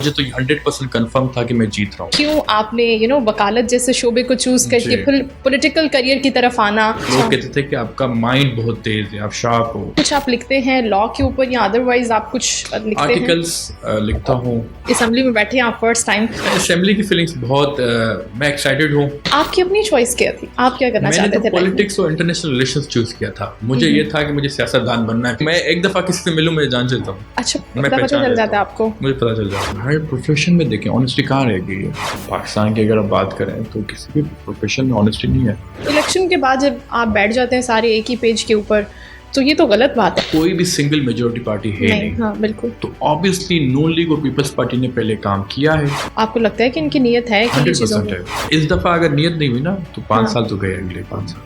मुझे तो 100% कंफर्म था कि मैं जीत रहा हूँ। क्यों आपने वकालत जैसे शोबे को चूज करके पॉलिटिकल करियर की तरफ आना? लोग कहते थे कि आपका माइंड बहुत तेज है, आप शार्प हो। कुछ आप लिखते हैं लॉ के ऊपर या अदरवाइज आप कुछ लिखते हैं? आर्टिकल्स लिखता हूँ। असेंबली में बैठे हैं आप फर्स्ट टाइम? असेंबली की फीलिंग्स बहुत मैं एक्साइटेड हूँ। आपकी अपनी चॉइस क्या थी? आप क्या करना चाहते थे? मैंने तो पॉलिटिक्स और इंटरनेशनल रिलेशंस चूज किया था। मुझे ये था कि मुझे सियासतदान बनना है। मैं एक दफा किसी से मिलूं, मैं जान जाता हूँ। अच्छा, पता चल जाता है आपको? मुझे पता चल जाता है। हर प्रोफेशन में देखें ऑनेस्टी कहाँ रहेगी। पाकिस्तान की अगर आप बात करें तो किसी भी प्रोफेशन में ऑनेस्टी नहीं है। इलेक्शन के बाद जब आप बैठ जाते हैं सारे एक ही पेज के ऊपर, तो ये तो गलत बात है। कोई भी सिंगल मेजोरिटी पार्टी है नहीं। हाँ बिल्कुल। तो ऑब्वियसली नून लीग और पीपल्स पार्टी ने पहले काम किया है। आपको लगता है कि इनकी नीयत है कि 100% है। इस दफा अगर नीयत नहीं हुई ना तो 5 साल तो गए, अगले 5 साल।